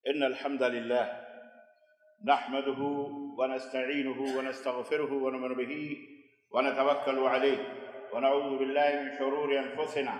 إن الحمد لله نحمده ونستعينه ونستغفره ونؤمن به ونتوكل عليه ونعوذ بالله من شرور أنفسنا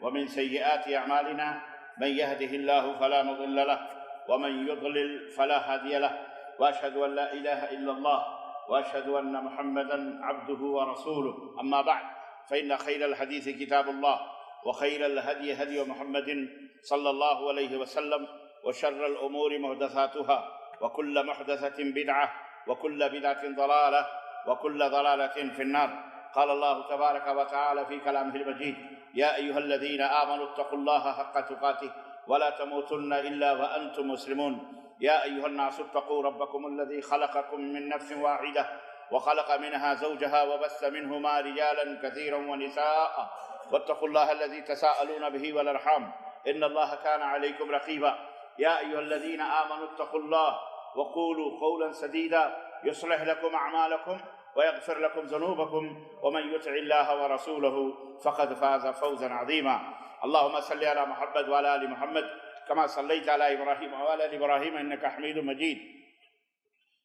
ومن سيئات أعمالنا من يهده الله فلا مضل له ومن يضلل فلا هادي له وأشهد أن لا إله إلا الله وأشهد أن محمدا عبده ورسوله أما بعد فإن خير الحديث كتاب الله وخير الهدي هدي محمد صلى الله عليه وسلم وشر الأمور محدثاتها وكل محدثة بدعة وكل بدعة ضلالة وكل ضلالة في النار. قال الله تبارك وتعالى في كلامه المجيد: يا أيها الذين آمنوا اتقوا الله حق تقاته ولا تموتن إلا وأنتم مسلمون. يا أيها الناس اتقوا ربكم الذي خلقكم من نفس واحدة وخلق منها زوجها وبث منهما رجالا كثيرا ونساء واتقوا الله الذي تساءلون به والأرحام إن الله كان عليكم رقيبا. يا أيها الذين آمنوا اتقوا الله وقولوا قولا سديدا يصلح لكم أعمالكم ويغفر لكم ذنوبكم ومن يطع الله ورسوله فقد فاز فوزا عظيما. اللهم صل على محمد وعلى آل محمد كما صليت على إبراهيم وعلى آل إبراهيم إنك حميد مجيد.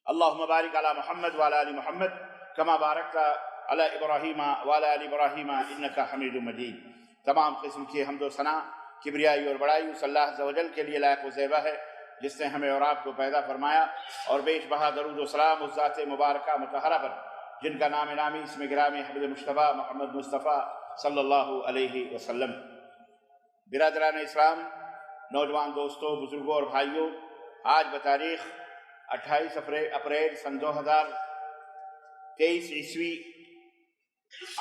اللهم بارك على محمد وعلى آل محمد كما باركت على إبراهيم وعلى آل إبراهيم إنك حميد مجيد. تمام قسم کی حمد و ثنا کبریائی اور بڑائی اس اللہ عز و جل کے لیے لائق و زیبا ہے جس نے ہمیں اور آپ کو پیدا فرمایا، اور بیش بہا درود و سلام اس ذات مبارکہ مطہرہ پر جن کا نام نامی اسم گرامی حبیب مصطفیٰ محمد مصطفیٰ صلی اللہ علیہ وسلم. برادران اسلام، نوجوان دوستوں، بزرگوں اور بھائیوں، آج بتاریخ 28 اپریل سن 2023 عیسوی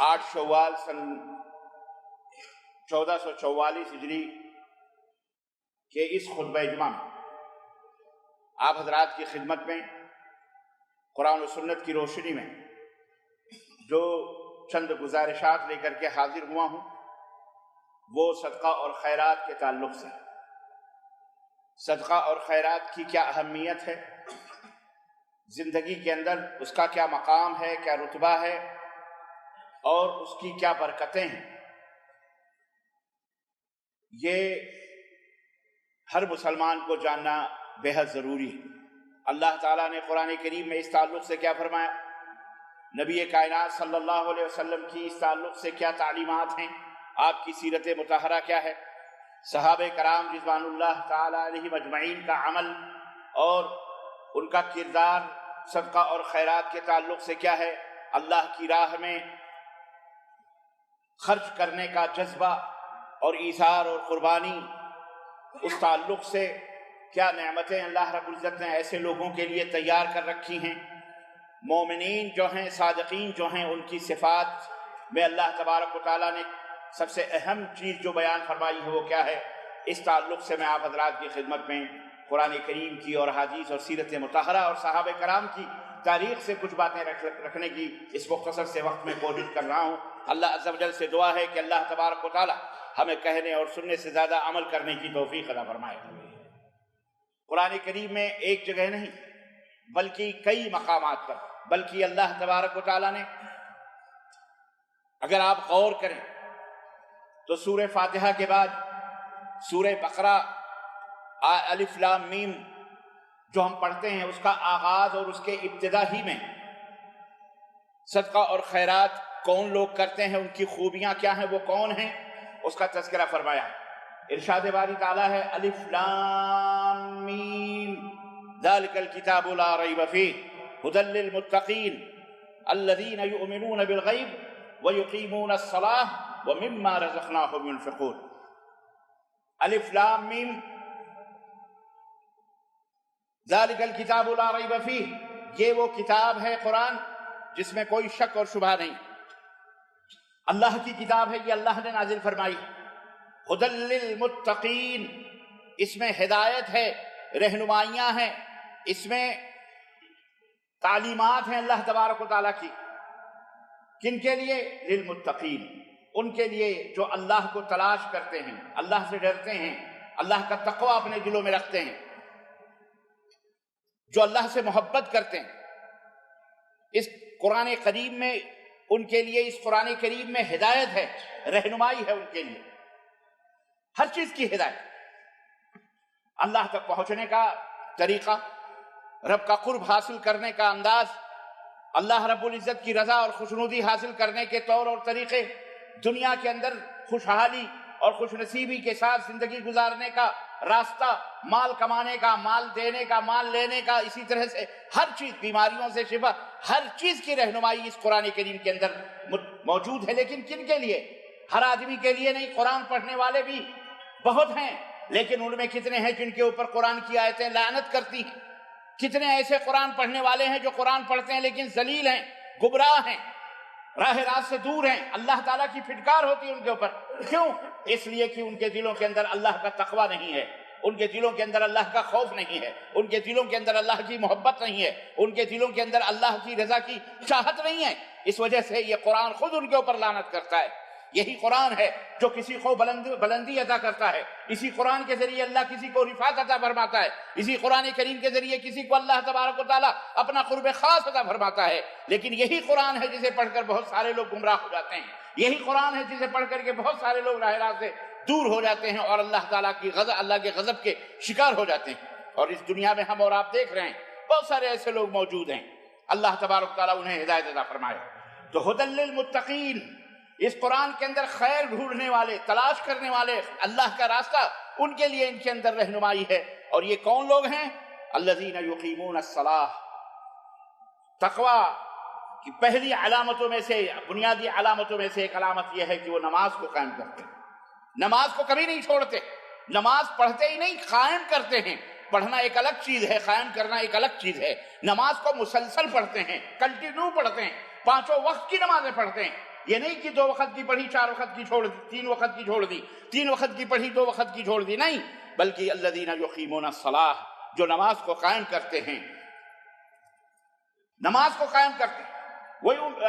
8 شوال سن 1444 ہجری کے اس خطبہ جمعہ میں آپ حضرات کی خدمت میں قرآن و سنت کی روشنی میں جو چند گزارشات لے کر کے حاضر ہوا ہوں وہ صدقہ اور خیرات کے تعلق سے. صدقہ اور خیرات کی کیا اہمیت ہے، زندگی کے اندر اس کا کیا مقام ہے، کیا رتبہ ہے، اور اس کی کیا برکتیں ہیں، یہ ہر مسلمان کو جاننا بے حد ضروری ہے. اللہ تعالیٰ نے قرآن کریم میں اس تعلق سے کیا فرمایا، نبی کائنات صلی اللہ علیہ وسلم کی اس تعلق سے کیا تعلیمات ہیں، آپ کی سیرت مطہرہ کیا ہے، صحابہ کرام رضوان اللہ تعالیٰ علیہم اجمعین کا عمل اور ان کا کردار صدقہ اور خیرات کے تعلق سے کیا ہے، اللہ کی راہ میں خرچ کرنے کا جذبہ اور ایثار اور قربانی، اس تعلق سے کیا نعمتیں اللہ رب العزت نے ایسے لوگوں کے لیے تیار کر رکھی ہیں. مومنین جو ہیں، صادقین جو ہیں، ان کی صفات میں اللہ تبارک و تعالیٰ نے سب سے اہم چیز جو بیان فرمائی ہے وہ کیا ہے. اس تعلق سے میں آپ حضرات کی خدمت میں قرآن کریم کی اور حدیث اور سیرت مطہرہ اور صحابہ کرام کی تاریخ سے کچھ باتیں رکھنے کی اس مختصر سے وقت میں کوشش کر رہا ہوں. اللہ عز و جل سے دعا ہے کہ اللہ تبارک و تعالیٰ ہمیں کہنے اور سننے سے زیادہ عمل کرنے کی توفیق عطا فرمائے. قرآن کریم میں ایک جگہ نہیں بلکہ کئی مقامات پر، بلکہ اللہ تبارک و تعالیٰ نے، اگر آپ غور کریں تو سورہ فاتحہ کے بعد سورہ بقرہ الف لام میم جو ہم پڑھتے ہیں اس کا آغاز اور اس کے ابتدا ہی میں صدقہ اور خیرات کون لوگ کرتے ہیں، ان کی خوبیاں کیا ہیں، وہ کون ہیں، اس کا تذکرہ فرمایا. ارشاد باری تعالیٰ ہے: الف لام میم ذالک الکتاب لا ریب فیہ ھدی للمتقین الذین یؤمنون بالغیب ویقیمون الصلاۃ ومما رزقناہم ينفقون. الف لام میم ذالک الکتاب لا ریب فیہ، یہ وہ کتاب ہے قرآن جس میں کوئی شک اور شبہ نہیں، اللہ کی کتاب ہے، یہ اللہ نے نازل فرمائی. ھدی للمتقین، اس میں ہدایت ہے، رہنمائیاں ہیں، اس میں تعلیمات ہیں اللہ تبارک و تعالیٰ کی. کن کے لیے؟ للمتقین، ان کے لیے جو اللہ کو تلاش کرتے ہیں، اللہ سے ڈرتے ہیں، اللہ کا تقوی اپنے دلوں میں رکھتے ہیں، جو اللہ سے محبت کرتے ہیں. اس قرآن کریم میں ان کے لیے، اس قرآن کریم میں ہدایت ہے، رہنمائی ہے ان کے لیے، ہر چیز کی ہدایت. اللہ تک پہنچنے کا طریقہ، رب کا قرب حاصل کرنے کا انداز، اللہ رب العزت کی رضا اور خوشنودی حاصل کرنے کے طور اور طریقے، دنیا کے اندر خوشحالی اور خوش نصیبی کے ساتھ زندگی گزارنے کا راستہ، مال کمانے کا، مال دینے کا، مال لینے کا، اسی طرح سے ہر چیز، بیماریوں سے شفا، ہر چیز کی رہنمائی اس قرآن کریم کے اندر موجود ہے۔ لیکن کن کے لیے؟ ہر آدمی کے لیے نہیں۔ قرآن پڑھنے والے بھی بہت ہیں، لیکن ان میں کتنے ہیں جن کے اوپر قرآن کی آیتیں لعنت کرتی ہیں؟ کتنے ایسے قرآن پڑھنے والے ہیں جو قرآن پڑھتے ہیں لیکن ذلیل ہیں، گمراہ ہیں، راہ راست سے دور ہیں، اللہ تعالیٰ کی پھٹکار ہوتی ہے ان کے اوپر۔ کیوں؟ اس لیے کہ ان کے دلوں کے اندر اللہ کا تقویٰ نہیں ہے، ان کے دلوں کے اندر اللہ کا خوف نہیں ہے، ان کے دلوں کے اندر اللہ کی محبت نہیں ہے، ان کے دلوں کے اندر اللہ کی رضا کی چاہت نہیں ہے۔ اس وجہ سے یہ قرآن خود ان کے اوپر لعنت کرتا ہے۔ یہی قرآن ہے جو کسی کو بلندی عطا کرتا ہے، اسی قرآن کے ذریعے اللہ کسی کو رفعت عطا فرماتا ہے، اسی قرآن کریم کے ذریعے کسی کو اللہ تبارک و تعالیٰ اپنا قرب خاص عطا فرماتا ہے۔ لیکن یہی قرآن ہے جسے پڑھ کر بہت سارے لوگ گمراہ ہو جاتے ہیں، یہی قرآن ہے جسے پڑھ کر کے بہت سارے لوگ راہ راست سے دور ہو جاتے ہیں اور اللہ تعالیٰ کی غضب، اللہ کے غضب کے شکار ہو جاتے ہیں۔ اور اس دنیا میں ہم اور آپ دیکھ رہے ہیں بہت سارے ایسے لوگ موجود ہیں، اللہ تبارک و تعالیٰ انہیں ہدایت عطا فرمائے۔ تو ھدی للمتقین، اس قرآن کے اندر خیر ڈھونڈنے والے، تلاش کرنے والے اللہ کا راستہ، ان کے لیے ان کے اندر رہنمائی ہے۔ اور یہ کون لوگ ہیں؟ الذین یقیمون الصلاۃ۔ تقوی کی پہلی علامتوں میں سے، بنیادی علامتوں میں سے ایک علامت یہ ہے کہ وہ نماز کو قائم کرتے ہیں، نماز کو کبھی نہیں چھوڑتے، نماز پڑھتے ہی نہیں، قائم کرتے ہیں۔ پڑھنا ایک الگ چیز ہے، قائم کرنا ایک الگ چیز ہے۔ نماز کو مسلسل پڑھتے ہیں، کنٹینیو پڑھتے ہیں، پانچوں وقت کی نمازیں پڑھتے ہیں۔ یہ نہیں کہ 2 وقت کی پڑھی 4 وقت کی چھوڑ دی، 3 وقت کی چھوڑ دی، 3 وقت کی پڑھی 2 وقت کی چھوڑ دی، نہیں، بلکہ الذین یقیمون الصلاۃ، جو نماز کو قائم کرتے ہیں، نماز کو قائم کرتے ہیں۔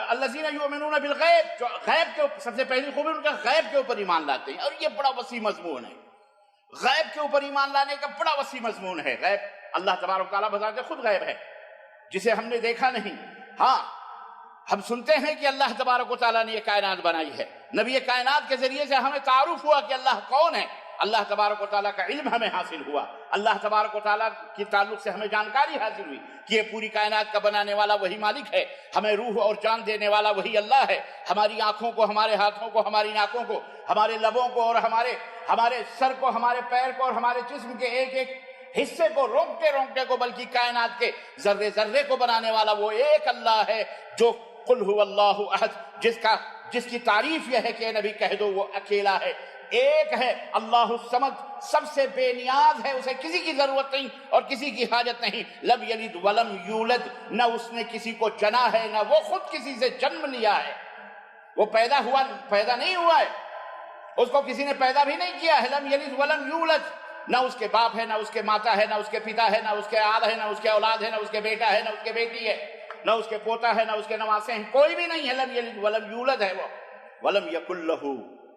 الذین یؤمنون بالغیب، جو غیب کے اوپر، سب سے پہلی خوبی ان کا غیب کے اوپر ایمان لاتے ہیں۔ اور یہ بڑا وسیع مضمون ہے، غیب کے اوپر ایمان لانے کا بڑا وسیع مضمون ہے۔ غیب اللہ تبارک و تعالیٰ بذات خود غیب ہے، جسے ہم نے دیکھا نہیں۔ ہاں، ہم سنتے ہیں کہ اللہ تبارک و تعالیٰ نے یہ کائنات بنائی ہے، نبی کائنات کے ذریعے سے ہمیں تعارف ہوا کہ اللہ کون ہے، اللہ تبارک و تعالیٰ کا علم ہمیں حاصل ہوا، اللہ تبارک و تعالیٰ کے تعلق سے ہمیں جانکاری حاصل ہوئی کہ یہ پوری کائنات کا بنانے والا وہی مالک ہے، ہمیں روح اور جان دینے والا وہی اللہ ہے، ہماری آنکھوں کو، ہمارے ہاتھوں کو، ہماری ناکوں کو، ہمارے لبوں کو اور ہمارے سر کو، ہمارے پیر کو اور ہمارے جسم کے ایک ایک حصے کو، رونگٹے کو، بلکہ کائنات کے ذرے ذرے کو بنانے والا وہ ایک اللہ ہے جو قل هو اللہ احد، جس کی تعریف یہ ہے کہ نبی کہہ دو وہ اکیلا ہے، ایک ہے، اللہ الصمد، سب سے بے نیاز ہے، اسے کسی کی ضرورت نہیں اور کسی کی حاجت نہیں، لم یلد ولم یولد، نہ اس نے کسی کو جنا ہے نہ وہ خود کسی سے جنم لیا ہے، وہ پیدا نہیں ہوا ہے، اس کو کسی نے پیدا بھی نہیں کیا ہے، لم یلد ولم یولد، نہ اس کے باپ ہے، نہ اس کے ماتا ہے، نہ اس کے پتا ہے، نہ اس کے آل ہے، نہ اس کے اولاد ہے، نہ اس کے بیٹا ہے، نہ اس کے بیٹی ہے، نہ اس کے پوتا ہے، نہ اس کے نواسے ہیں، کوئی بھی نہیں ہے، لم یلد ولم یولد ہے وہ، ولم یکن لہ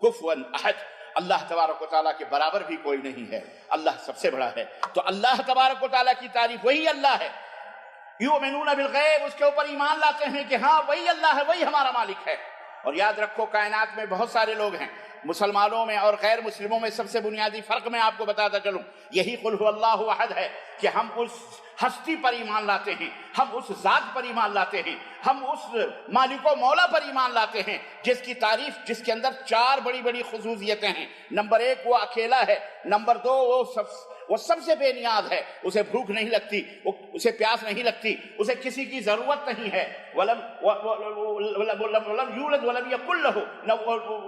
کفوا احد، اللہ تبارک و تعالیٰ کے برابر بھی کوئی نہیں ہے، اللہ سب سے بڑا ہے۔ تو اللہ تبارک و تعالیٰ کی تعریف، وہی اللہ ہے، یؤمنون بالغیب، اس کے اوپر ایمان لاتے ہیں کہ ہاں وہی اللہ ہے، وہی ہمارا مالک ہے۔ اور یاد رکھو کائنات میں بہت سارے لوگ ہیں، مسلمانوں میں اور غیر مسلموں میں سب سے بنیادی فرق میں آپ کو بتاتا چلوں، یہی قل هو اللہ احد ہے کہ ہم اس ہستی پر ایمان لاتے ہیں، ہم اس ذات پر ایمان لاتے ہیں، ہم اس مالک و مولا پر ایمان لاتے ہیں جس کی تعریف، جس کے اندر 4 بڑی بڑی خصوصیتیں ہیں۔ نمبر 1 وہ اکیلا ہے، نمبر 2 وہ سب سے بے نیاز ہے، اسے بھوک نہیں لگتی، اسے پیاس نہیں لگتی، اسے کسی کی ضرورت نہیں ہے، ولم یولد ولم یکن لہ،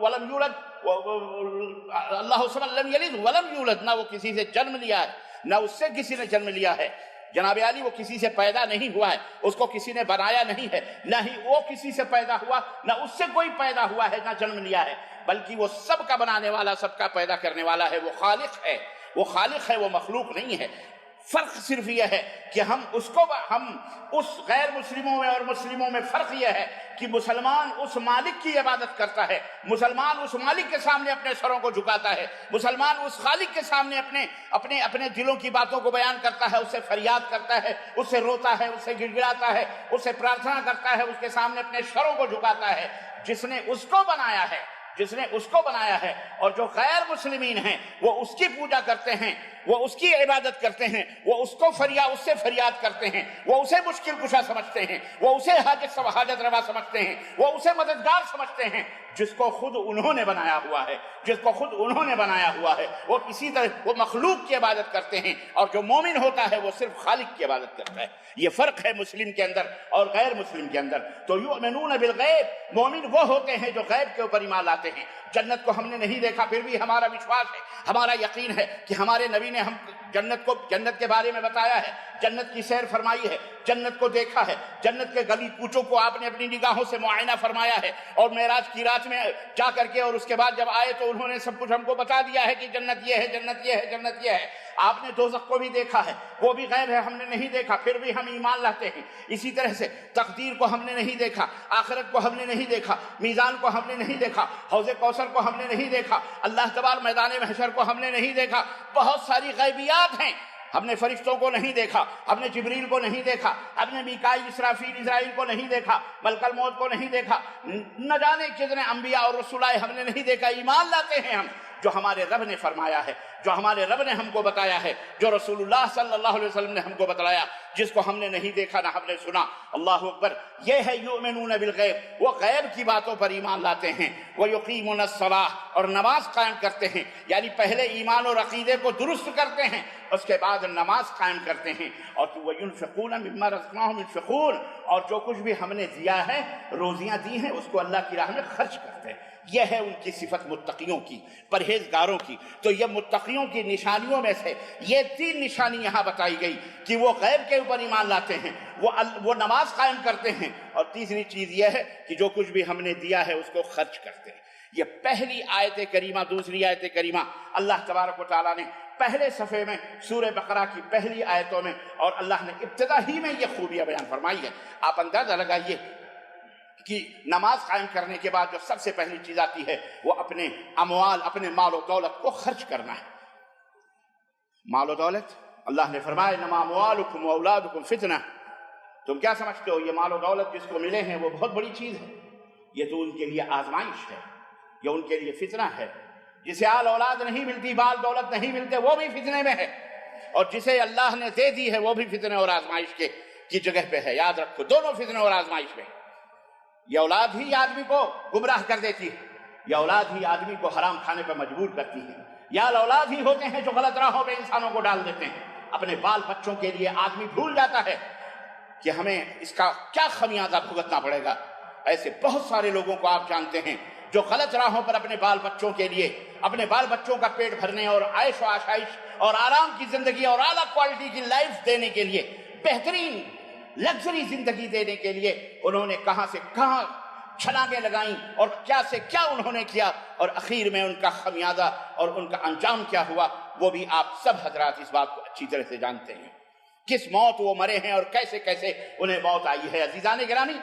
ولم یولد اللہ الصمد لم یلد ولم یولد، نہ وہ کسی سے جنم لیا ہے نہ اس سے کسی نے جنم لیا ہے، جناب علی وہ کسی سے پیدا نہیں ہوا ہے، اس کو کسی نے بنایا نہیں ہے، نہ ہی وہ کسی سے پیدا ہوا، نہ اس سے کوئی پیدا ہوا ہے، نہ جنم لیا ہے، بلکہ وہ سب کا بنانے والا، سب کا پیدا کرنے والا ہے، وہ خالق ہے، وہ مخلوق نہیں ہے۔ فرق صرف یہ ہے کہ ہم اس غیر مسلموں میں اور مسلموں میں فرق یہ ہے کہ مسلمان اس مالک کی عبادت کرتا ہے، مسلمان اس مالک کے سامنے اپنے سروں کو جھکاتا ہے، مسلمان اس خالق کے سامنے اپنے دلوں کی باتوں کو بیان کرتا ہے، اس سے فریاد کرتا ہے، اس سے روتا ہے، اس سے گڑ گڑاتا ہے، اس سے پرارتھنا کرتا ہے، اس کے سامنے اپنے سروں کو جھکاتا ہے۔ جس نے اس کو بنایا ہے، جس نے اس کو بنایا ہے، اور جو غیر مسلمین ہیں وہ اس کی پوجا کرتے ہیں، وہ اس کی عبادت کرتے ہیں، وہ اس سے فریاد کرتے ہیں، وہ اسے مشکل کشا سمجھتے ہیں، وہ اسے حاجت روا سمجھتے ہیں، وہ اسے مددگار سمجھتے ہیں، جس کو خود انہوں نے بنایا ہوا ہے، وہ کسی طرح وہ مخلوق کی عبادت کرتے ہیں، اور جو مومن ہوتا ہے وہ صرف خالق کی عبادت کرتا ہے۔ یہ فرق ہے مسلم کے اندر اور غیر مسلم کے اندر۔ تو یؤمنون بالغیب، مومن وہ ہوتے ہیں جو غیب کے اوپر ایمان لاتے ہیں۔ جنت کو ہم نے نہیں دیکھا، پھر بھی ہمارا وشواس ہے، ہمارا یقین ہے کہ ہمارے نبی نے ہم جنت کے بارے میں بتایا ہے، جنت کی سیر فرمائی ہے، جنت کو دیکھا ہے، جنت کے گلی کوچوں کو آپ نے اپنی نگاہوں سے معائنہ فرمایا ہے، اور معراج کی رات میں جا کر کے اور اس کے بعد جب آئے تو انہوں نے سب کچھ ہم کو بتا دیا ہے کہ جنت یہ ہے، جنت یہ ہے، جنت یہ ہے۔ آپ نے دوزخ کو بھی دیکھا ہے، وہ بھی غیب ہے، ہم نے نہیں دیکھا، پھر بھی ہم ایمان لاتے ہیں۔ اسی طرح سے تقدیر کو ہم نے نہیں دیکھا، آخرت کو ہم نے نہیں دیکھا، میزان کو ہم نے نہیں دیکھا، حوض کوثر کو ہم نے نہیں دیکھا، اللہ تبارک میدان محشر کو ہم نے نہیں دیکھا، بہت ساری غیبیات ہیں۔ ہم نے فرشتوں کو نہیں دیکھا، ہم نے جبریل کو نہیں دیکھا، ہم نے میکائیل، اسرافیل، اسرائیل کو نہیں دیکھا، ملک الموت کو نہیں دیکھا، نہ جانے کتنے انبیاء اور رسول آئے ہم نے نہیں دیکھا۔ ایمان لاتے ہیں ہم جو ہمارے رب نے فرمایا ہے، جو ہمارے رب نے ہم کو بتایا ہے، جو رسول اللہ صلی اللہ علیہ وسلم نے ہم کو بتلایا، جس کو ہم نے نہیں دیکھا نہ ہم نے سنا۔ اللہ اکبر، یہ ہے یؤمنون بالغیب، وہ غیب کی باتوں پر ایمان لاتے ہیں۔ وَيُقِيمُونَ الصَّلَاةَ، اور نماز قائم کرتے ہیں، یعنی پہلے ایمان اور عقیدے کو درست کرتے ہیں، اس کے بعد نماز قائم کرتے ہیں۔ اور وَيُنْفِقُونَ مِمَّا رَزَقْنَاهُمْ يُنْفِقُونَ، اور جو کچھ بھی ہم نے دیا ہے، روزیاں دی ہیں، اس کو اللہ کی راہ میں خرچ کرتے ہیں۔ یہ ہے ان کی صفت متقیوں کی، پرہیزگاروں کی۔ تو یہ متقیوں کی نشانیوں میں سے یہ 3 نشانی یہاں بتائی گئی کہ وہ غیب کے اوپر ایمان لاتے ہیں، وہ نماز قائم کرتے ہیں، اور تیسری چیز یہ ہے کہ جو کچھ بھی ہم نے دیا ہے اس کو خرچ کرتے ہیں۔ یہ پہلی آیت کریمہ، دوسری آیت کریمہ اللہ تبارک و تعالیٰ نے پہلے صفحے میں سورہ بقرہ کی پہلی آیتوں میں، اور اللہ نے ابتدا ہی میں یہ خوبیاں بیان فرمائی ہے۔ آپ اندازہ لگائیے کہ نماز قائم کرنے کے بعد جو سب سے پہلی چیز آتی ہے وہ اپنے اموال، اپنے مال و دولت کو خرچ کرنا ہے۔ مال و دولت، اللہ نے فرمایا انما اموالکم و اولادکم فتنہ، تم کیا سمجھتے ہو یہ مال و دولت جس کو ملے ہیں وہ بہت بڑی چیز ہے؟ یہ تو ان کے لیے آزمائش ہے، یہ ان کے لیے فتنہ ہے۔ جسے آل اولاد نہیں ملتی، بال دولت نہیں ملتے، وہ بھی فتنے میں ہے، اور جسے اللہ نے دے دی ہے وہ بھی فتنے اور آزمائش کی جگہ پہ ہے۔ یاد رکھو، دونوں فتنے اور آزمائش میں۔ یہ اولاد ہی آدمی کو گمراہ کر دیتی ہے، یہ اولاد ہی آدمی کو حرام کھانے پر مجبور کرتی ہے، یا اولاد ہی ہوتے ہیں جو غلط راہوں پہ انسانوں کو ڈال دیتے ہیں۔ اپنے بال بچوں کے لیے آدمی بھول جاتا ہے کہ ہمیں اس کا کیا خمیازہ بھگتنا پڑے گا۔ ایسے بہت سارے لوگوں کو آپ جانتے ہیں جو غلط راہوں پر اپنے بال بچوں کے لیے، اپنے بال بچوں کا پیٹ بھرنے اور عیش و آشائش اور آرام کی زندگی اور اعلیٰ کوالٹی کی لائف دینے کے لیے، بہترین لگژری زندگی دینے کے لیے انہوں نے کہاں سے کہاں چھلانگیں لگائیں اور کیا سے کیا انہوں نے کیا، اور اخیر میں ان کا خمیازہ اور ان کا انجام کیا ہوا وہ بھی آپ سب حضرات اس بات کو اچھی طرح سے جانتے ہیں، کس موت وہ مرے ہیں اور کیسے کیسے انہیں موت آئی ہے۔ عزیزان گرامی،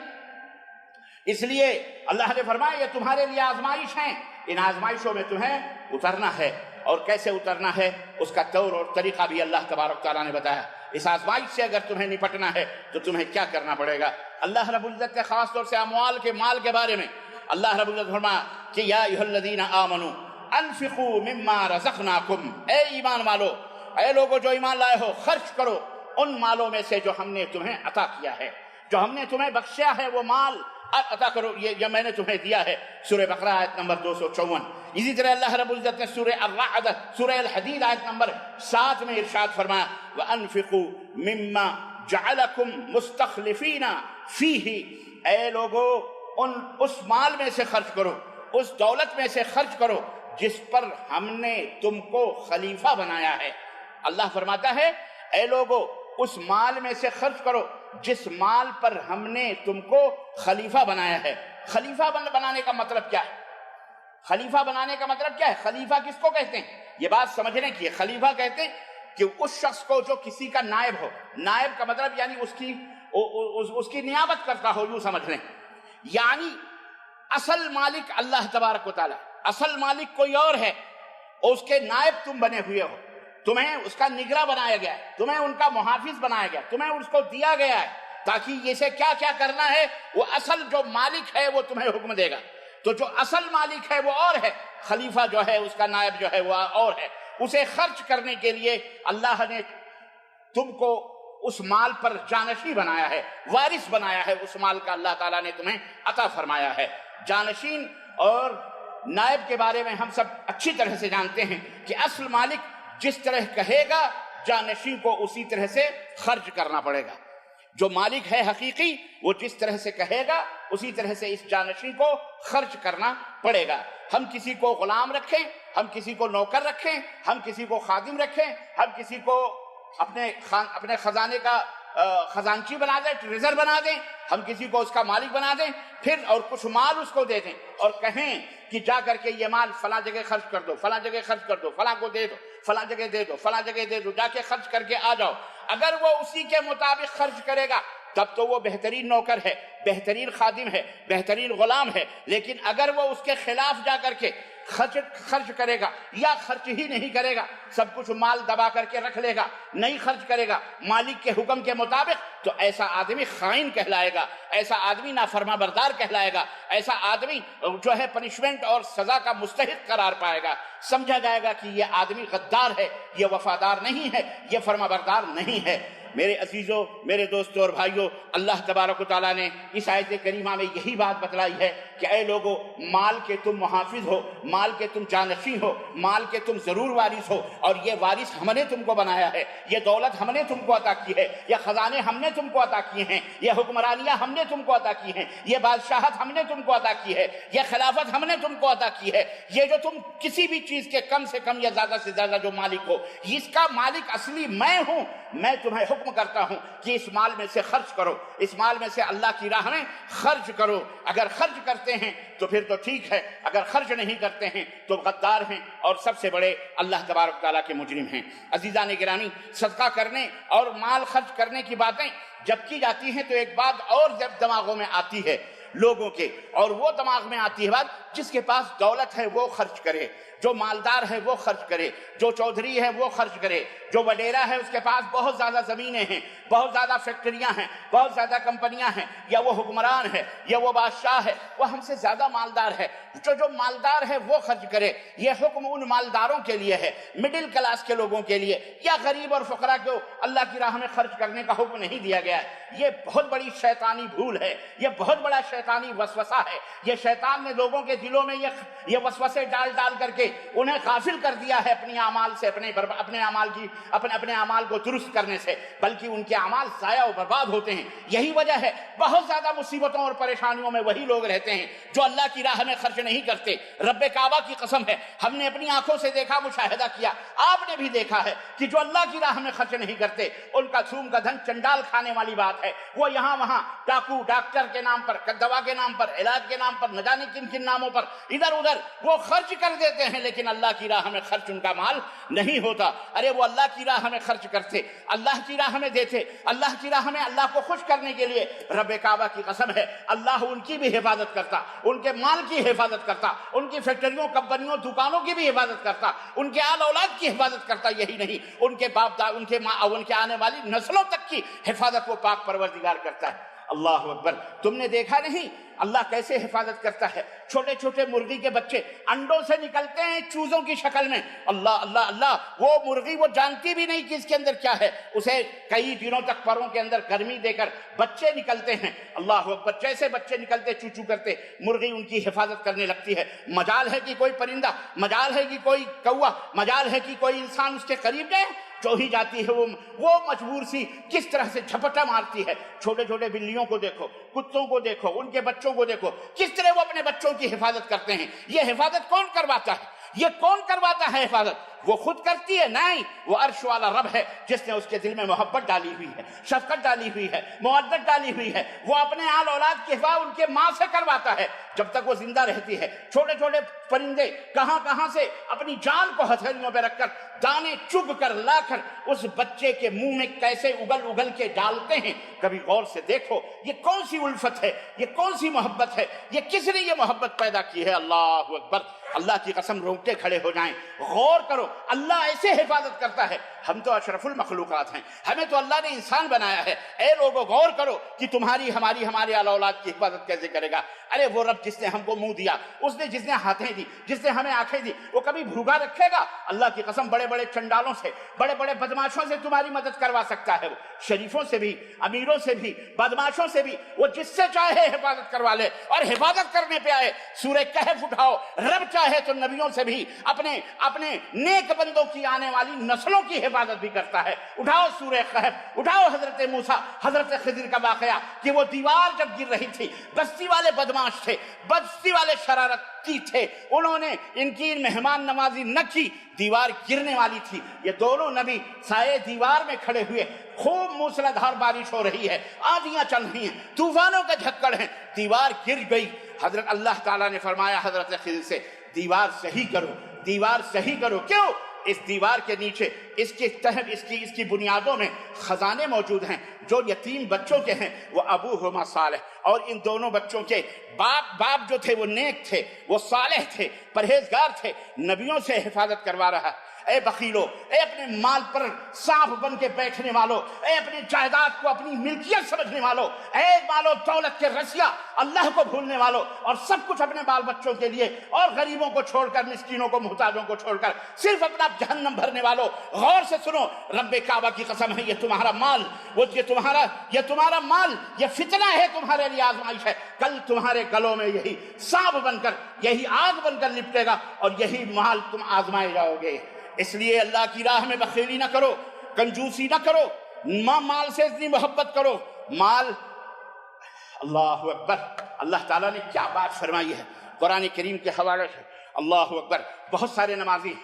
اس لیے اللہ نے فرمایا یہ تمہارے لیے آزمائش ہیں، ان آزمائشوں میں تمہیں اترنا ہے، اور کیسے اترنا ہے اس کا طور اور طریقہ بھی اللہ تبارک تعالیٰ نے بتایا۔ اس آزمائش سے اگر تمہیں نپٹنا ہے تو تمہیں کیا کرنا پڑے گا۔ اللہ رب العزت نے خاص طور سے اموال کے، مال کے بارے میں اللہ رب العزت فرمایا کہ یا ایھا الذین آمنوا انفقوا مما رزقناکم، اے ایمان والو، اے لوگو جو ایمان لائے ہو، خرچ کرو ان مالوں میں سے جو ہم نے تمہیں عطا کیا ہے، جو ہم نے تمہیں بخشیا ہے، وہ مال عطا کرو، یہ میں نے تمہیں دیا ہے۔ سورہ بقرہ آیت نمبر 254۔ اسی طرح اللہ رب العزت نے سورہ الرعد، سورہ الحدید آیت نمبر 7 میں ارشاد فرمایا وَأَنفِقُوا مِمَّا جَعَلَكُمْ مُسْتَخْلِفِينَ فِيهِ، اے لوگو اس مال میں سے خرچ کرو، اس دولت میں سے خرچ کرو جس پر ہم نے تم کو خلیفہ بنایا ہے۔ اللہ فرماتا ہے اے لوگو اس مال میں سے خرچ کرو جس مال پر ہم نے تم کو خلیفہ بنایا ہے۔ خلیفہ بنانے کا مطلب کیا ہے؟ خلیفہ بنانے کا مطلب کیا ہے؟ خلیفہ کس کو کہتے ہیں؟ یہ بات سمجھنے کی ہے۔ خلیفہ کہتے ہیں کہ اس شخص کو جو کسی کا نائب ہو، نائب کا مطلب یعنی اس کی نیابت کرتا ہو، یوں سمجھ لیں، یعنی اصل مالک اللہ تبارک و تعالیٰ، اصل مالک کوئی اور ہے، اور اس کے نائب تم بنے ہوئے ہو، تمہیں اس کا نگراں بنایا گیا ہے، تمہیں ان کا محافظ بنایا گیا ہے، تمہیں اس کو دیا گیا ہے تاکہ یہ سے کیا کیا کرنا ہے وہ اصل جو مالک ہے وہ تمہیں حکم دے گا۔ تو جو اصل مالک ہے وہ اور ہے، خلیفہ جو ہے اس کا نائب جو ہے وہ اور ہے. اسے خرچ کرنے کے لیے اللہ نے تم کو اس مال پر جانشین بنایا ہے، وارث بنایا ہے. اس مال کا اللہ تعالیٰ نے تمہیں عطا فرمایا ہے. جانشین اور نائب کے بارے میں ہم سب اچھی طرح سے جانتے ہیں کہ اصل مالک جس طرح کہے گا جانشین کو اسی طرح سے خرچ کرنا پڑے گا. جو مالک ہے حقیقی وہ جس طرح سے کہے گا اسی طرح سے اس جانشین کو خرچ کرنا پڑے گا. ہم کسی کو غلام رکھیں، ہم کسی کو نوکر رکھیں، ہم کسی کو خادم رکھیں، ہم کسی کو اپنے خزانے کا خزانچی بنا دیں، ٹریزر بنا دیں، ہم کسی کو اس کا مالک بنا دیں، پھر اور کچھ مال اس کو دے دیں اور کہیں کہ جا کر کے یہ مال فلاں جگہ خرچ کر دو، فلاں جگہ خرچ کر دو، فلاں کو دے دو، فلاں جگہ دے دو، فلاں جگہ دے دو، جا کے خرچ کر کے آ جاؤ. اگر وہ اسی کے مطابق خرچ کرے گا تب تو وہ بہترین نوکر ہے، بہترین خادم ہے، بہترین غلام ہے. لیکن اگر وہ اس کے خلاف جا کر کے خرچ کرے گا یا خرچ ہی نہیں کرے گا، سب کچھ مال دبا کر کے رکھ لے گا، نہیں خرچ کرے گا مالک کے حکم کے مطابق، تو ایسا آدمی خائن کہلائے گا، ایسا آدمی نافرما بردار کہلائے گا، ایسا آدمی جو ہے پنشمنٹ اور سزا کا مستحق قرار پائے گا. سمجھا جائے گا کہ یہ آدمی غدار ہے، یہ وفادار نہیں ہے، یہ فرما بردار نہیں ہے. میرے عزیزوں، میرے دوستوں اور بھائیوں، اللہ تبارک و تعالیٰ نے اس آیت کریمہ میں یہی بات بتلائی ہے کہ اے لوگو، مال کے تم محافظ ہو، مال کے تم جانشین ہو، مال کے تم ضرور وارث ہو، اور یہ وارث ہم نے تم کو بنایا ہے، یہ دولت ہم نے تم کو عطا کی ہے، یہ خزانے ہم نے تم کو عطا کیے ہیں، یہ حکمرانیاں ہم نے تم کو عطا کی ہیں، یہ بادشاہت ہم نے تم کو عطا کی ہے، یہ خلافت ہم نے تم کو عطا کی ہے. یہ جو تم کسی بھی چیز کے کم سے کم یا زیادہ سے زیادہ جو مالک ہو، اس کا مالک اصلی میں ہوں. میں تمہیں حکم کرتا ہوں کہ اس مال میں سے خرچ کرو، اس مال میں سے اللہ کی راہ میں خرچ کرو. اگر خرچ کرتے ہیں تو پھر تو ٹھیک ہے، اگر خرچ نہیں کرتے ہیں تو غدار ہیں اور سب سے بڑے اللہ تبارک تعالیٰ کے مجرم ہیں. عزیزان گرامی، صدقہ کرنے اور مال خرچ کرنے کی باتیں جب کی جاتی ہیں تو ایک بات اور جب دماغوں میں آتی ہے لوگوں کے، اور وہ دماغ میں آتی ہے بات، جس کے پاس دولت ہے وہ خرچ کرے، جو مالدار ہے وہ خرچ کرے، جو چودھری ہے وہ خرچ کرے، جو وڈیرا ہے اس کے پاس بہت زیادہ زمینیں ہیں، بہت زیادہ فیکٹریاں ہیں، بہت زیادہ کمپنیاں ہیں، یا وہ حکمران ہے یا وہ بادشاہ ہے، وہ ہم سے زیادہ مالدار ہے، جو مالدار ہے وہ خرچ کرے. یہ حکم ان مالداروں کے لیے ہے، مڈل کلاس کے لوگوں کے لیے، یا غریب اور فقراء کو اللہ کی راہ میں خرچ کرنے کا حکم نہیں دیا گیا ہے. یہ بہت بڑی شیطانی بھول ہے، یہ بہت بڑا شیطانی وسوسہ ہے. یہ شیطان نے لوگوں کے دلوں میں یہ وسوسے ڈال کر کے انہیں غافل کر دیا ہے اپنی اعمال سے، اپنے اعمال کو درست کرنے سے، بلکہ ان کے اعمال ضائع و برباد ہوتے ہیں. یہی وجہ ہے بہت زیادہ مصیبتوں اور پریشانیوں میں وہی لوگ رہتے ہیں جو اللہ کی راہ میں خرچ نہیں کرتے. رب کعبہ کی قسم ہے، ہم نے اپنی آنکھوں سے دیکھا، مشاہدہ کیا، آپ نے بھی دیکھا ہے کہ جو اللہ کی راہ میں خرچ نہیں کرتے ان کا تھوم کا دھن چنڈال کھانے والی بات ہے. وہ یہاں وہاں ڈاکو، ڈاکٹر کے نام پر، دوا کے نام پر، علاج کے نام پر، نہ جانے کن کن ناموں پر ادھر ادھر وہ خرچ کر دیتے ہیں، لیکن اللہ کی راہ میں خرچ ان کا مال نہیں ہوتا. ارے وہ اللہ کی راہ میں خرچ کرتے، اللہ کی راہ میں دیتے، اللہ کی راہ میں اللہ کو خوش کرنے کے لیے. رب کعبہ کی قسم ہے اللہ ان کی بھی حفاظت کرتا، ان کے مال کی حفاظت کرتا، ان کی فیکٹریوں، کمپنیوں، دکانوں کی بھی حفاظت کرتا، ان کے آل اولاد کی حفاظت کرتا. یہی نہیں، ان کے باپ دادا، ان کے آنے والی نسلوں تک کی حفاظت وہ پاک پروردگار کرتا ہے. اللہ اکبر. تم نے دیکھا نہیں اللہ کیسے حفاظت کرتا ہے؟ چھوٹے چھوٹے مرغی کے بچے انڈوں سے نکلتے ہیں چوزوں کی شکل میں. اللہ اللہ اللہ. وہ مرغی وہ جانتی بھی نہیں کہ اس کے اندر کیا ہے، اسے کئی دنوں تک پروں کے اندر گرمی دے کر بچے نکلتے ہیں. اللہ اکبر. جیسے بچے نکلتے چو چو کرتے مرغی ان کی حفاظت کرنے لگتی ہے. مجال ہے کہ کوئی پرندہ، مجال ہے کہ کوئی کوا، مجال ہے کہ کوئی انسان اس کے قریب جائے، جو ہی جاتی ہے وہ مجبور سی کس طرح سے جھپٹا مارتی ہے. چھوٹے چھوٹے بلیوں کو دیکھو، کتوں کو دیکھو، ان کے بچوں کو دیکھو، کس طرح وہ اپنے بچوں کی حفاظت کرتے ہیں. یہ حفاظت کون کرواتا ہے؟ یہ کون کرواتا ہے حفاظت؟ وہ خود کرتی ہے؟ نہیں، وہ عرش والا رب ہے جس نے اس کے دل میں محبت ڈالی ہوئی ہے، شفقت ڈالی ہوئی ہے، مودت ڈالی ہوئی ہے. وہ اپنے آل اولاد کی حفاظت ان کے ماں سے کرواتا ہے جب تک وہ زندہ رہتی ہے. چھوٹے چھوٹے پرندے کہاں سے اپنی جان کو ہتھیلیوں پہ رکھ کر دانے چگ کر لا کر اس بچے کے منہ میں کیسے اگل کے ڈالتے ہیں. کبھی غور سے دیکھو یہ کون سی الفت ہے، یہ کون سی محبت ہے، یہ کس نے یہ محبت پیدا کی ہے. اللہ اکبر. اللہ کی قسم رونگٹے کھڑے ہو جائیں. غور کرو اللہ ایسے حفاظت کرتا ہے. ہم تو اشرف المخلوقات ہیں, ہمیں تو اللہ نے انسان بنایا ہے. اے لوگوں غور کرو کہ تمہاری ہمارے آل اولاد کی حفاظت کیسے کرے گا. ارے وہ رب جس نے ہم کو منہ دیا, اس نے جس نے ہاتھیں دی, جس نے ہمیں آنکھیں دی, وہ کبھی بھوکا رکھے گا؟ اللہ کی قسم بڑے بڑے چنڈالوں سے, بڑے بڑے بدماشوں سے تمہاری مدد کروا سکتا ہے. وہ شریفوں سے بھی, امیروں سے بھی, بدماشوں سے بھی, وہ جس سے چاہے حفاظت کروا لے. اور حفاظت کرنے پہ آئے سورہ کہف اٹھاؤ, رب چاہے تو نبیوں سے بھی, اپنے نیک بندوں کی آنے والی نسلوں کی حفاظت بھی کرتا ہے. اٹھاؤ سورہ کہف, اٹھاؤ حضرت موسیٰ حضرت خضر کا واقعہ کہ وہ دیوار جب گر رہی تھی, بستی والے بدماش تھے, بستی والے شرارتی تھے, انہوں نے ان کی مہمان نوازی نہ کی, دیوار گرنے والی تھی. یہ دونوں نبی سائے دیوار میں کھڑے ہوئے, خوب موسلادھار بارش ہو رہی ہے, آندھیاں چل رہی ہیں, طوفانوں کا جھکڑ ہے, دیوار گر گئی. حضرت اللہ تعالیٰ نے فرمایا حضرت خضر سے, دیوار صحیح کرو, دیوار صحیح کرو. کیوں؟ اس دیوار کے نیچے, اس کے تحت, اس کی بنیادوں میں خزانے موجود ہیں. جو یتیم بچوں کے ہیں وہ ابوہما صالح, اور ان دونوں بچوں کے باپ جو تھے وہ نیک تھے, وہ صالح تھے, پرہیزگار تھے, نبیوں سے حفاظت کروا رہا. اے بخیلو, اے اپنے مال پر سانپ بن کے بیٹھنے والو, اے اپنی جائیداد کو اپنی ملکیت سمجھنے والو, اے مال و دولت کے رسیا, اللہ کو بھولنے والو, اور سب کچھ اپنے بال بچوں کے لیے اور غریبوں کو چھوڑ کر, مسکینوں کو, محتاجوں کو چھوڑ کر صرف اپنا جہنم بھرنے والو, غور سے سنو, رب کعبہ کی قسم ہے, یہ تمہارا مال, یہ تمہارا مال, یہ فتنہ ہے, تمہارے لیے آزمائش ہے. کل تمہارے گلوں میں یہی سانپ بن کر, یہی آگ بن کر لپٹے گا, اور یہی مال تم آزمائے جاؤ گے. اس لیے اللہ کی راہ میں بخیلی نہ کرو, کنجوسی نہ کرو, مال سے اتنی محبت کرو. مال, اللہ اکبر, اللہ تعالیٰ نے کیا بات فرمائی ہے قرآن کریم کے حوالے سے. اللہ اکبر. بہت سارے نمازی,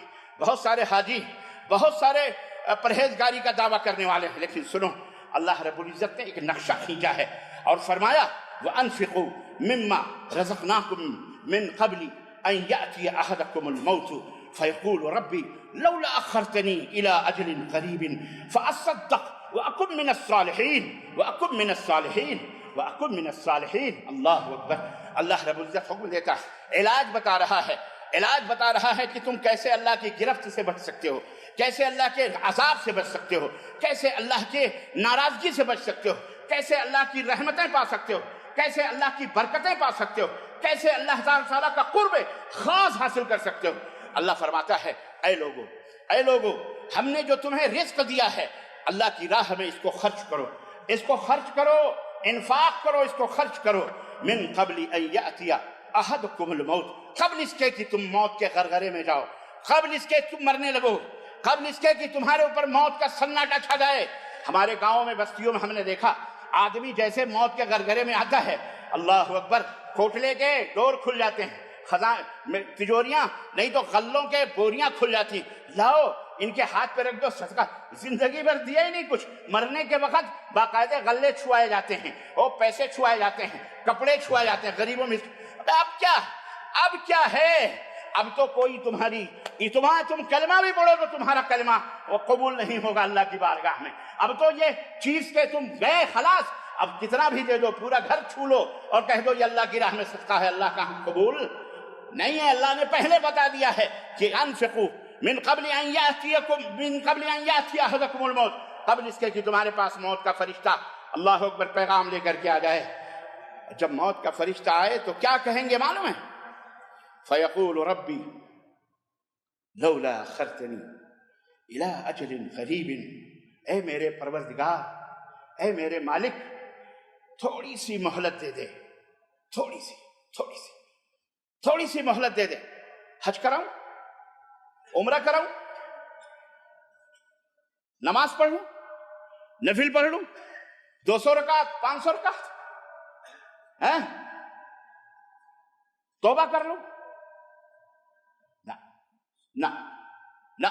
بہت سارے حاجی, بہت سارے پرہیزگاری کا دعویٰ کرنے والے ہیں, لیکن سنو, اللہ رب العزت نے ایک نقشہ کھینچا ہے اور فرمایا وَأَنفِقُوا مِمَّا رَزَقْنَاكُمْ مِنْ قَبْلِ أَنْ يَأْتِيَ أَحَدَكُمُ الْمَوْتُ فَيَقُولُ رَبِّ لَوْلَا أَخَّرْتَنِي إِلَىٰ أَجَلٍ قَرِيبٍ فَأَصَّدَّقْ وَأَكُن مِّنَ الصَّالِحِينَ وَأَكُن مِّنَ الصَّالِحِينَ وَأَكُن مِّنَ الصَّالِحِينَ. اللہ اکبر. اللہ رب العزت حکم دیتا ہے, علاج بتا رہا ہے, علاج بتا رہا ہے کہ تم کیسے اللہ کی گرفت سے بچ سکتے ہو, کیسے اللہ کے عذاب سے بچ سکتے ہو, کیسے اللہ کے ناراضگی سے بچ سکتے ہو, کیسے اللہ کی رحمتیں پا سکتے ہو, کیسے اللہ کی برکتیں پا سکتے ہو, کیسے اللہ تعالیٰ کا قرب خاص حاصل کر سکتے ہو. اللہ فرماتا ہے اے لوگو, ہم نے جو تمہیں رزق دیا ہے, اللہ کی راہ میں اس کو خرچ کرو, اس کو خرچ کرو, انفاق کرو, اس کو خرچ کرو. من قبل ان یأتی احدکم الموت, قبل اس کے کہ تم موت کے غرغرے میں جاؤ, قبل اس کے تم مرنے لگو, قبل اس کے کہ تمہارے اوپر موت کا سناٹا چھا جائے. ہمارے گاؤں میں, بستیوں میں ہم نے دیکھا, آدمی جیسے موت کے غرغرے میں آتا ہے, اللہ اکبر, کوٹلے کے ڈور کھل جاتے ہیں, تجوریاں نہیں تو غلوں کے بوریاں کھل جاتی, لاؤ ان کے ہاتھ پہ رکھ دو, صدقہ. زندگی بھر دیا ہی نہیں کچھ, مرنے کے وقت باقاعدہ غلے چھوائے جاتے ہیں, اور پیسے چھوائے جاتے ہیں, کپڑے چھوائے جاتے ہیں غریبوں میں. اب کیا ہے, اب تو کوئی تم کلمہ بھی پڑھو تو تمہارا کلمہ وہ قبول نہیں ہوگا اللہ کی بارگاہ میں. اب تو یہ چیز کے تم گئے خلاص, اب کتنا بھی دے دو, پورا گھر چھو لو اور کہہ دو یہ اللہ کی راہ میں صدقہ ہے, اللہ کا ہم قبول نہیں ہے. اللہ نے پہلے بتا دیا ہے کہ انفقوا من قبل ان یأتی احدکم الموت, قبل اس کے کہ تمہارے پاس موت کا فرشتہ, اللہ اکبر, پیغام لے کر کے آ جائے. جب موت کا فرشتہ آئے تو کیا کہیں گے معلوم ہے؟ فیقول ربی لولا اخرتنی الی اجل قریب, اے میرے پروردگار, اے میرے مالک, تھوڑی سی مہلت دے دے, تھوڑی سی مہلت دے دے. حج کراؤں, عمرہ کراؤں, نماز پڑھ لوں, نفل پڑھ لوں, 200 رکعت 500 رکعت, توبہ کر لوں. نہ,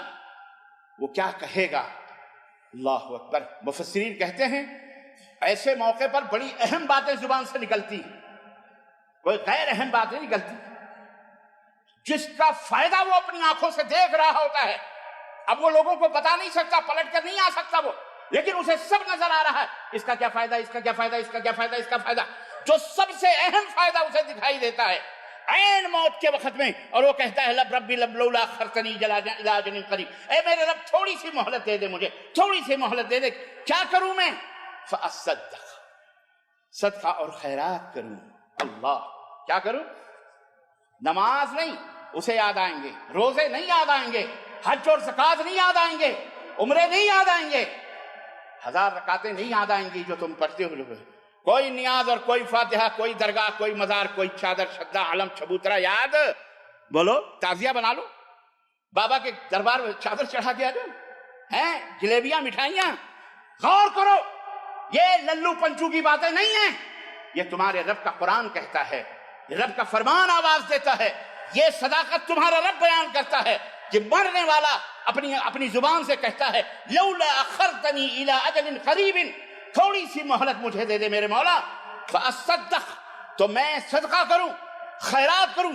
وہ کیا کہے گا؟ اللہ اکبر. مفسرین کہتے ہیں ایسے موقع پر بڑی اہم باتیں زبان سے نکلتی, کوئی غیر اہم بات نہیں نکلتی, جس کا فائدہ وہ اپنی آنکھوں سے دیکھ رہا ہوتا ہے. اب وہ لوگوں کو بتا نہیں سکتا, پلٹ کر نہیں آ سکتا وہ, لیکن اسے سب نظر آ رہا ہے, اس کا کیا فائدہ, اس کا کیا فائدہ, اس کا کیا فائدہ, اس کا فائدہ. جو سب سے اہم فائدہ اسے دکھائی دیتا ہے, عین موت کے وقت میں، اور وہ کہتا ہے لب ربی لب لولا اخرتنی الی اجل قریب، اے میرے رب تھوڑی سی مہلت دے دے، مجھے تھوڑی سی مہلت دے دے، کیا کروں میں؟ فاصدق، صدقہ اور خیرات کروں۔ اللہ، کیا کروں؟ نماز نہیں، اسے یاد آئیں گے، روزے نہیں یاد آئیں گے، حج اور زکوٰۃ نہیں یاد آئیں گے، عمرے نہیں یاد آئیں گے، 1000 رکعتیں نہیں یاد آئیں گی جو تم پڑھتے ہو، کوئی نیاز اور کوئی فاتحہ، کوئی درگاہ، کوئی مزار، کوئی چادر شدہ علم چبوترا یاد، بولو تعزیہ بنا لو، بابا کے دربار میں چادر چڑھا کے آ جاؤ، ہیں جلیبیاں مٹھائیاں۔ غور کرو، یہ للو پنچو کی باتیں نہیں ہیں، یہ تمہارے رب کا قرآن کہتا ہے، یہ رب کا فرمان آواز دیتا ہے، یہ صداقت تمہارا رب بیان کرتا ہے کہ مرنے والا اپنی زبان سے کہتا ہے لولا اخرتنی الی اجل قریب، تھوڑی سی مہلت مجھے دے دے میرے مولا، فاصدق، تو میں صدقہ کروں، خیرات کروں،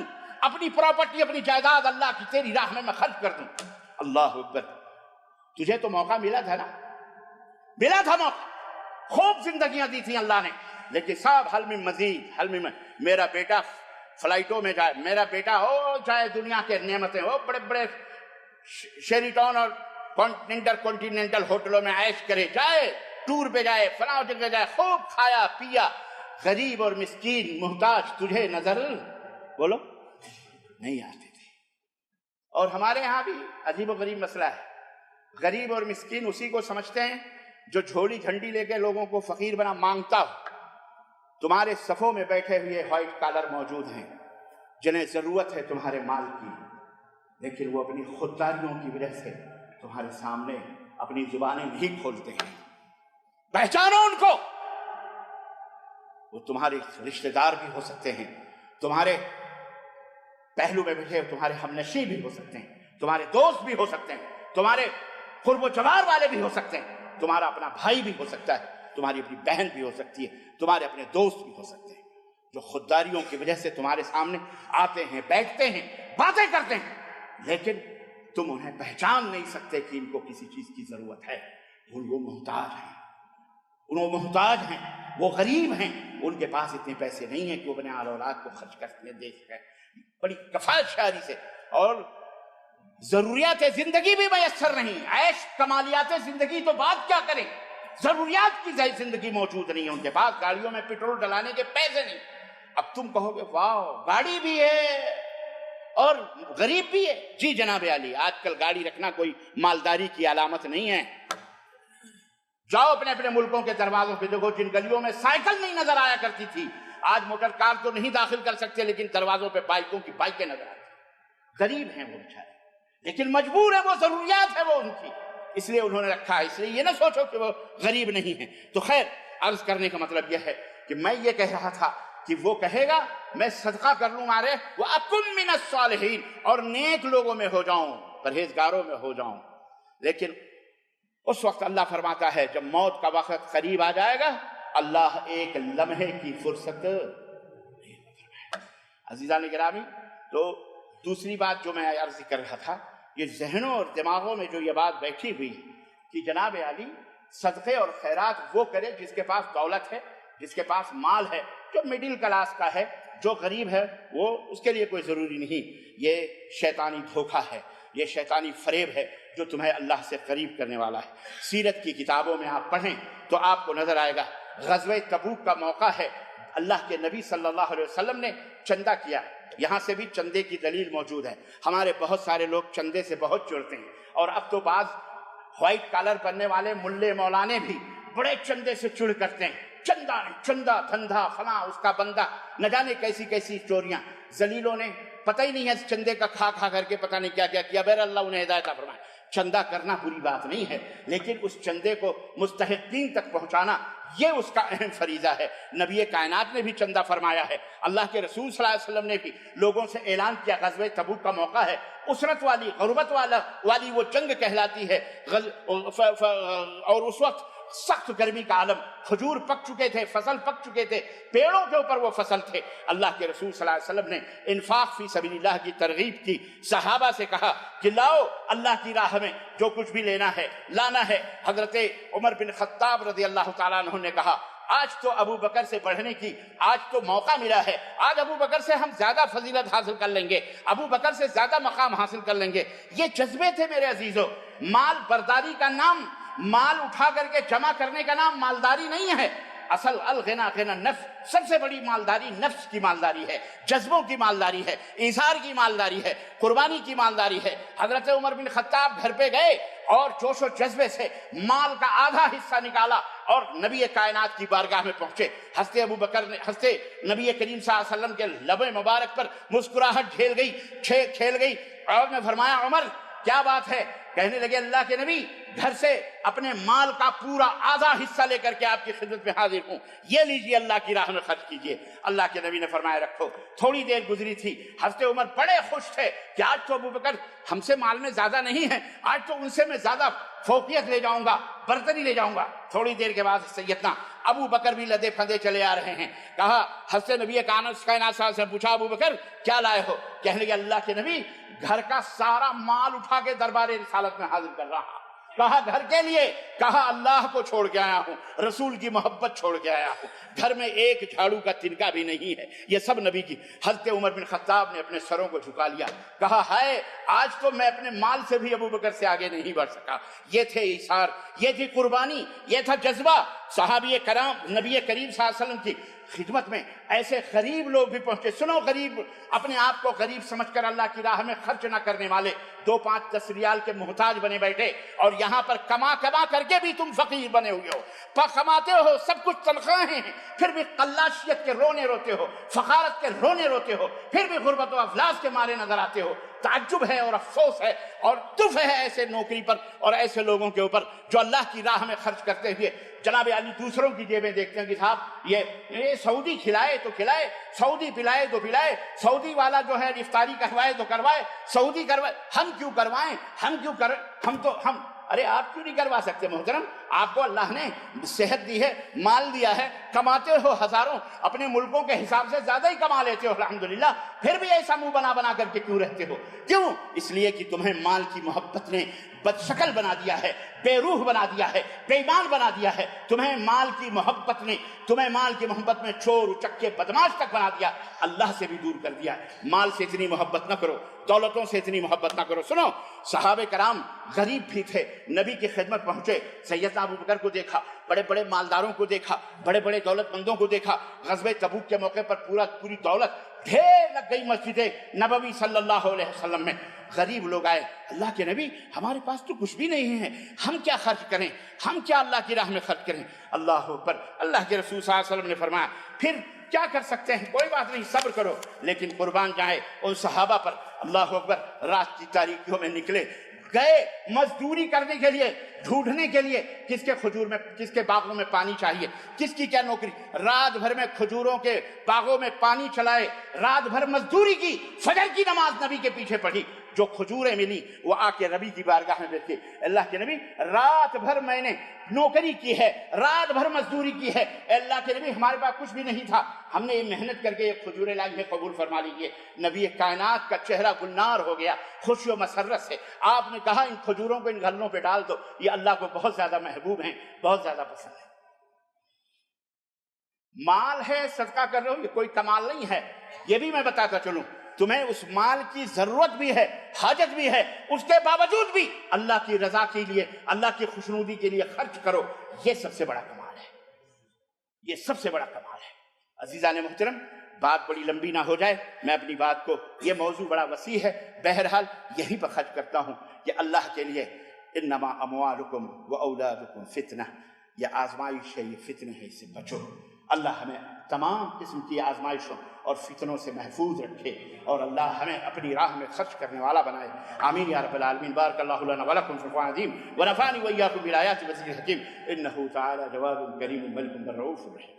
اپنی پراپرٹی، اپنی جائیداد اللہ کی تیری راہ میں خرچ کر دوں۔ اللہ اکبر، تجھے تو موقع ملا تھا نا، ملا تھا موقع، خوب زندگیاں دی تھیں اللہ نے، لیکن صاحب حل میں مزید، حل میں میرا بیٹا فلائٹوں میں جائے، میرا بیٹا ہو جائے دنیا کے نعمتیں ہو، بڑے بڑے شیریٹون اور کانٹیننٹل ہوٹلوں میں عیش کرے، جائے ٹور پہ جائے، فلاں جگہ جائے، خوب کھایا پیا، غریب اور مسکین محتاج تجھے نظر بولو نہیں آتے تھے۔ اور ہمارے ہاں بھی عجیب و غریب مسئلہ ہے، غریب اور مسکین اسی کو سمجھتے ہیں جو جھولی جھنڈی لے کے لوگوں کو فقیر بنا مانگتا ہو۔ تمہارے صفوں میں بیٹھے ہوئے وائٹ کالر موجود ہیں جنہیں ضرورت ہے تمہارے مال کی، لیکن وہ اپنی خودداریوں کی وجہ سے تمہارے سامنے اپنی زبانیں نہیں کھولتے ہیں۔ پہچانو ان کو، وہ تمہارے رشتہ دار بھی ہو سکتے ہیں، تمہارے پہلو میں بیٹھے تمہارے ہمنشیں بھی ہو سکتے ہیں، تمہارے دوست بھی ہو سکتے ہیں، تمہارے قرب و جوار والے بھی ہو سکتے ہیں، تمہارا اپنا بھائی بھی ہو سکتا ہے، تمہاری اپنی بہن بھی ہو سکتی ہے، تمہارے اپنے دوست بھی ہو سکتے ہیں، جو خودداریوں کی وجہ سے تمہارے سامنے آتے ہیں، بیٹھتے ہیں، باتیں کرتے ہیں، لیکن تم انہیں پہچان نہیں سکتے کہ ان کو کسی چیز کی ضرورت ہے، وہ محتاج ہیں، وہ محتاج ہیں، وہ غریب ہیں، ان کے پاس اتنے پیسے نہیں ہیں کہ وہ اپنے آل اولاد کو خرچ کرنے دے سکیں بڑی کفایت شعری سے، اور ضروریات زندگی بھی میسر نہیں، عیش کمالیات زندگی تو بات کیا کریں، ضروریات کی زندگی موجود نہیں ہے ان کے پاس، گاڑیوں میں پیٹرول ڈلانے کے پیسے نہیں۔ اب تم کہو گے واہ گاڑی بھی ہے اور غریب بھی ہے، جی جناب علی، آج کل گاڑی رکھنا کوئی مالداری کی علامت نہیں ہے۔ جاؤ اپنے اپنے ملکوں کے دروازوں پہ دیکھو، جن گلیوں میں سائیکل نہیں نظر آیا کرتی تھی، آج موٹر کار تو نہیں داخل کر سکتے، لیکن دروازوں پہ بائکوں کی بائکیں نظر آتی۔ غریب ہیں وہ بیچارے، لیکن مجبور ہے، وہ ضروریات ہے وہ ان کی، اس لیے انہوں نے رکھا ہے، اس لیے یہ نہ سوچو کہ وہ غریب نہیں ہیں۔ تو خیر، عرض کرنے کا مطلب یہ ہے کہ میں یہ کہہ رہا تھا کہ وہ کہے گا میں صدقہ کر لوں مارے وَأَكُن مِّنَ الصَّالِحِينَ، اور نیک لوگوں میں ہو جاؤں، پرہیزگاروں میں ہو جاؤں، لیکن اس وقت اللہ فرماتا ہے جب موت کا وقت قریب آ جائے گا، اللہ ایک لمحے کی فرصت نہیں فرمائے۔ عزیزان گرامی، تو دوسری بات جو میں عرض کر رہا تھا، یہ ذہنوں اور دماغوں میں جو یہ بات بیٹھی ہوئی کہ جناب علی صدقے اور خیرات وہ کرے جس کے پاس دولت ہے، جس کے پاس مال ہے، جو مڈل کلاس کا ہے، جو غریب ہے، وہ اس کے لیے کوئی ضروری نہیں۔ یہ شیطانی دھوکہ ہے، یہ شیطانی فریب ہے جو تمہیں اللہ سے قریب کرنے والا ہے۔ سیرت کی کتابوں میں آپ پڑھیں تو آپ کو نظر آئے گا، غزوہ تبوک کا موقع ہے، اللہ کے نبی صلی اللہ علیہ وسلم نے چندہ کیا، یہاں سے بھی چندے کی دلیل موجود ہے۔ ہمارے بہت سارے لوگ چندے سے بہت چڑھتے ہیں، اور اب تو بعض وائٹ کالر پہننے والے ملے مولانے بھی بڑے چندے سے چڑھ کرتے ہیں، چندہ چندہ دھندہ فلاں اس کا بندہ، نہ جانے کیسی کیسی چوریاں۔ ذلیلوں نے پتہ ہی نہیں ہے چندے کا کھا کھا کر کے پتہ نہیں کیا کیا کیا، بہر اللہ انہیں ہدایت فرمائے۔ چندہ کرنا بری بات نہیں ہے، لیکن اس چندے کو مستحقین تک پہنچانا یہ اس کا اہم فریضہ ہے۔ نبی کائنات نے بھی چندہ فرمایا ہے، اللہ کے رسول صلی اللہ علیہ وسلم نے بھی لوگوں سے اعلان کیا، غزوہ تبوک کا موقع ہے، اسرت والی غربت والی وہ جنگ کہلاتی ہے، اور اس وقت سخت گرمی کا عالم، کھجور پک چکے تھے، فصل پک چکے تھے، پیڑوں کے اوپر وہ فصل تھے۔ اللہ کے رسول صلی اللہ علیہ وسلم نے انفاق فی سبیل اللہ کی ترغیب کی، صحابہ سے کہا کہ لاؤ اللہ کی راہ میں جو کچھ بھی لینا ہے لانا ہے۔ حضرت عمر بن خطاب رضی اللہ تعالیٰ عنہ نے کہا آج تو ابو بکر سے بڑھنے کی آج تو موقع ملا ہے، آج ابو بکر سے ہم زیادہ فضیلت حاصل کر لیں گے، ابو بکر سے زیادہ مقام حاصل کر لیں گے۔ یہ جذبے تھے میرے عزیزو۔ مال برداری کا نام، مال اٹھا کر کے جمع کرنے کا نام مالداری نہیں ہے۔ اصل الغنا غنا نفس، سب سے بڑی مالداری نفس کی مالداری ہے، جذبوں کی مالداری ہے، ایثار کی مالداری ہے، قربانی کی مالداری ہے۔ حضرت عمر بن خطاب گھر پہ گئے اور جوش و جذبے سے مال کا آدھا حصہ نکالا اور نبی کائنات کی بارگاہ میں پہنچے۔ حضرت ابو بکر نے، حضرت نبی کریم صلی اللہ علیہ وسلم کے لب مبارک پر مسکراہٹ کھیل گئی اور نے فرمایا عمر کیا بات ہے؟ کہنے لگے اللہ کے نبی گھر سے اپنے مال کا پورا آدھا حصہ لے کر کے آپ کی خدمت میں حاضر ہوں، یہ لیجیے اللہ کی راہ میں خرچ کیجیے۔ اللہ کے نبی نے فرمایا رکھو۔ تھوڑی دیر گزری تھی، حضرت عمر بڑے خوش تھے کہ آج تو ابو بکر ہم سے مال میں زیادہ نہیں ہے، آج تو ان سے میں زیادہ فوقیت لے جاؤں گا، برتری لے جاؤں گا۔ تھوڑی دیر کے بعد سیدنا ابو بکر بھی لدے پھندے چلے آ رہے ہیں۔ کہا حضرت نبی کائنات سے پوچھا ابو بکر کیا لائے ہو؟ کہنے لگے اللہ کے نبی گھر کا سارا مال اٹھا کے دربار رسالت میں حاضر کر رہا۔ کہا گھر کے لیے؟ کہا اللہ کو چھوڑ کے آیا ہوں، رسول کی محبت چھوڑ کے آیا ہوں، گھر میں ایک جھاڑو کا تنکا بھی نہیں ہے، یہ سب نبی کی۔ حضرت عمر بن خطاب نے اپنے سروں کو جھکا لیا، کہا ہائے آج تو میں اپنے مال سے بھی ابو بکر سے آگے نہیں بڑھ سکا۔ یہ تھے ایثار، یہ تھی قربانی، یہ تھا جذبہ۔ صحابی کرام نبی کریم صلی اللہ علیہ وسلم کی خدمت میں ایسے غریب لوگ بھی پہنچے۔ سنو، غریب اپنے آپ کو غریب سمجھ کر اللہ کی راہ میں خرچ نہ کرنے والے 2-5 10 ریال کے محتاج بنے بیٹھے، اور یہاں پر کما کر کے بھی تم فقیر بنے ہوئے ہو، کماتے ہو، سب کچھ تنخواہیں ہیں، پھر بھی قلاشیت کے رونے روتے ہو، فقارت کے رونے روتے ہو، پھر بھی غربت و افلاس کے مارے نظر آتے ہو۔ تعجب ہے اور افسوس ہے اور دف ہے ایسے نوکری پر اور ایسے لوگوں کے اوپر جو اللہ کی راہ میں خرچ کرتے ہوئے جناب علی دوسروں کی جیبیں دیکھتے ہیں کہ صاحب یہ سعودی کھلائے تو کھلائے، سعودی پلائے تو پلائے، سعودی والا جو ہے افطاری کروائے تو کروائے، سعودی کروائے، ہم کیوں کروائیں؟ ہم ارے آپ کیوں نہیں کروا سکتے محترم؟ آپ کو اللہ نے صحت دی ہے، مال دیا ہے، کماتے ہو ہزاروں، اپنے ملکوں کے حساب سے زیادہ ہی کما لیتے ہو الحمدللہ، پھر بھی ایسا منہ بنا کر کے کیوں رہتے ہو؟ کیوں؟ اس لیے کہ تمہیں مال کی محبت نے بدشکل بنا دیا ہے، بے روح بنا دیا ہے، بے ایمان بنا دیا ہے۔ تمہیں مال کی محبت میں چور اچکے بدماش تک بنا دیا، اللہ سے بھی دور کر دیا۔ مال سے اتنی محبت نہ کرو، دولتوں سے اتنی محبت نہ کرو۔ سنو، صحابہ کرام غریب بھی تھے، نبی کی خدمت پہنچے، سیدنا ابو بکر کو دیکھا، بڑے بڑے مالداروں کو دیکھا، بڑے بڑے دولت مندوں کو دیکھا۔ غزوہ تبوک کے موقع پر پوری دولت ڈھیر لگ گئی مسجد نبوی صلی اللہ علیہ وسلم میں۔ غریب لوگ آئے، اللہ کے نبی ہمارے پاس تو کچھ بھی نہیں ہے، ہم کیا خرچ کریں، ہم کیا اللہ کی راہ میں خرچ کریں؟ اللہ اکبر۔ اللہ کے رسول صلی اللہ علیہ وسلم نے فرمایا پھر کیا کر سکتے ہیں، کوئی بات نہیں، صبر کرو، لیکن قربان جائے ان صحابہ پر۔ اللہ اکبر۔ رات کی تاریکیوں میں نکلے، گئے مزدوری کرنے کے لیے، ڈھونڈنے کے لیے کس کے کھجور میں، کس کے باغوں میں پانی چاہیے، کس کی کیا نوکری۔ رات بھر میں کھجوروں کے باغوں میں پانی چلائے، رات بھر مزدوری کی، فجر کی نماز نبی کے پیچھے پڑھی، جو کھجوریں ملی وہ آ کے نبی کی بارگاہ میں بیٹھے، اللہ کے نبی رات بھر میں نے نوکری کی ہے، رات بھر مزدوری کی ہے، اللہ کے نبی ہمارے پاس کچھ بھی نہیں تھا، ہم نے یہ محنت کر کے یہ کھجوریں لائی ہیں، قبول فرما لیجیے۔ نبی کائنات کا چہرہ گلنار ہو گیا خوشی و مسرت سے۔ آپ نے کہا ان کھجوروں کو ان گلوں پہ ڈال دو، یہ اللہ کو بہت زیادہ محبوب ہیں، بہت زیادہ پسند ہے۔ مال ہے، صدقہ کر رہے ہو، یہ کوئی کمال نہیں ہے، یہ بھی میں بتاتا چلوں۔ تمہیں اس مال کی ضرورت بھی ہے، حاجت بھی ہے، اس کے باوجود بھی اللہ کی رضا کے لیے، اللہ کی خوشنودی کے لیے خرچ کرو، یہ سب سے بڑا کمال ہے، یہ سب سے بڑا کمال ہے۔ عزیزان محترم، بات بڑی لمبی نہ ہو جائے، میں اپنی بات کو، یہ موضوع بڑا وسیع ہے، بہرحال یہیں پر خرچ کرتا ہوں کہ اللہ کے لیے انما اموالکم و اولادکم فتنہ، یہ آزمائش ہے، یہ فتنہ ہے، اس سے بچو۔ اللہ ہمیں تمام قسم کی آزمائشوں اور فتنوں سے محفوظ رکھے اور اللہ ہمیں اپنی راہ میں خرچ کرنے والا بنائے، آمین یا رب العالمین۔ بارک اللہ لنا ولکم فی القرآن العظیم ونفعنی وإیاکم بالآیات والذکر الحکیم، انہ تعالی جواد کریم ملک رؤوف رحیم۔